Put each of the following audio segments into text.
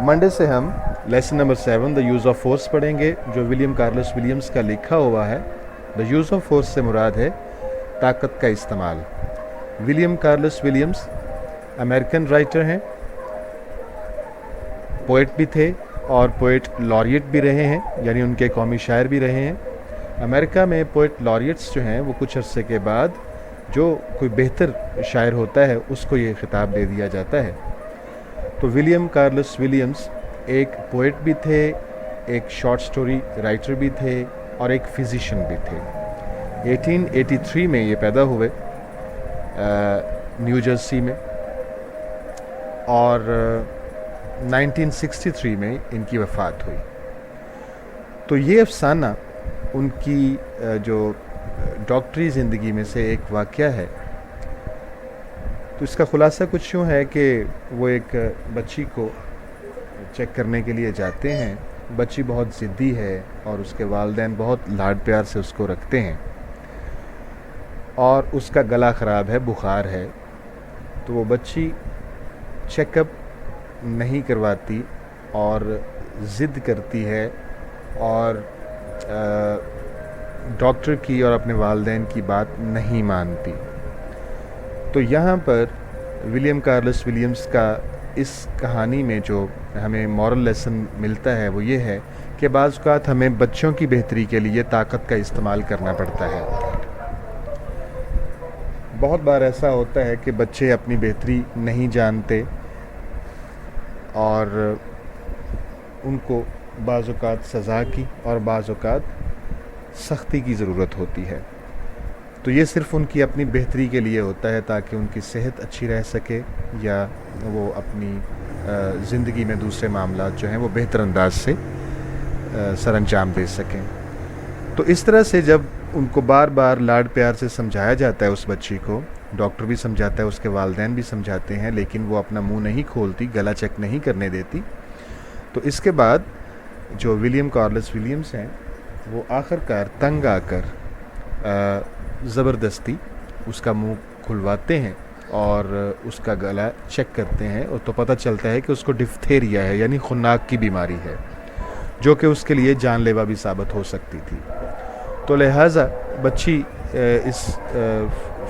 Monday से हम lesson number 7 the use of force पढ़ेंगे, जो विलियम कार्लोस विलियम्स का लिखा हुआ है। द यूज़ ऑफ फोर्स से मुराद है ताकत का इस्तेमाल। William Carlos Williams American writer हैं, पोइट भी थे और पोइट लॉरिएट भी रहे हैं, यानी उनके कौमी शायर भी रहे हैं। अमेरिका में पोइट लॉरिएट्स जो हैं वो कुछ अरसे के बाद जो कोई बेहतर शायर होता है उसको ये खिताब दे दिया जाता है। तो विलियम कार्लोस विलियम्स एक पोइट भी थे, एक शॉर्ट स्टोरी राइटर भी थे और एक फिजिशियन भी थे। 1883 में ये पैदा हुए न्यू जर्सी में, और 1963 में इनकी वफ़ात हुई। तो ये अफसाना उनकी जो डॉक्टरी ज़िंदगी में से एक वाक़या है। तो इसका ख़ुलासा कुछ यूँ है कि वो एक बच्ची को चेक करने के लिए जाते हैं। बच्ची बहुत ज़िद्दी है और उसके वालिदैन बहुत लाड प्यार से उसको रखते हैं, और उसका गला ख़राब है, बुखार है। तो वो बच्ची चेकअप नहीं करवाती और ज़िद करती है और डॉक्टर की और अपने वालिदैन की बात नहीं मानती। तो यहाँ पर विलियम कार्लोस विलियम्स का इस कहानी में जो हमें मॉरल लेसन मिलता है वो ये है कि बाज़ औक़ात हमें बच्चों की बेहतरी के लिए ताकत का इस्तेमाल करना पड़ता है। बहुत बार ऐसा होता है कि बच्चे अपनी बेहतरी नहीं जानते और उनको बाज़ औक़ात सज़ा की और बाज़ औक़ात सख्ती की ज़रूरत होती है। तो ये सिर्फ़ उनकी अपनी बेहतरी के लिए होता है, ताकि उनकी सेहत अच्छी रह सके या वो अपनी ज़िंदगी में दूसरे मामलात जो हैं वो बेहतर अंदाज से सर अंजाम दे सकें। तो इस तरह से जब उनको बार बार लाड प्यार से समझाया जाता है उस बच्ची को, डॉक्टर भी समझाता है, उसके वालिदैन भी समझाते हैं, लेकिन वो अपना मुंह नहीं खोलती, गला चेक नहीं करने देती। तो इसके बाद जो विलियम कार्लोस विलियम्स हैं वो आखिरकार तंग आकर ज़बरदस्ती उसका मुंह खुलवाते हैं और उसका गला चेक करते हैं, और तो पता चलता है कि उसको डिफ्थेरिया है, यानी खुन्नाक की बीमारी है, जो कि उसके लिए जानलेवा भी साबित हो सकती थी। तो लिहाजा बच्ची इस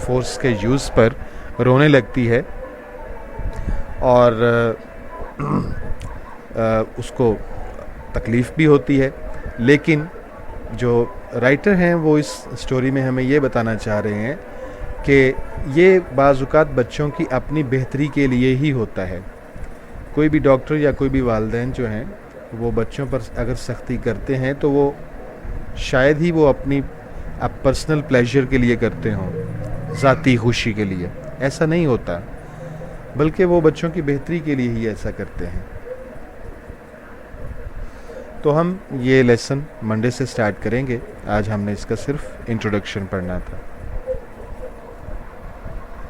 फोर्स के यूज़ पर रोने लगती है और उसको तकलीफ़ भी होती है। लेकिन जो राइटर हैं वो इस स्टोरी में हमें ये बताना चाह रहे हैं कि ये बाज़ औक़ात बच्चों की अपनी बेहतरी के लिए ही होता है। कोई भी डॉक्टर या कोई भी वालिदैन जो हैं वो बच्चों पर अगर सख्ती करते हैं तो वो शायद ही वो अपनी पर्सनल प्लेजर के लिए करते हों, ज़ाती खुशी के लिए। ऐसा नहीं होता, बल्कि वो बच्चों की बेहतरी के लिए ही ऐसा करते हैं। तो हम ये लेसन मंडे से स्टार्ट करेंगे। आज हमने इसका सिर्फ इंट्रोडक्शन पढ़ना था।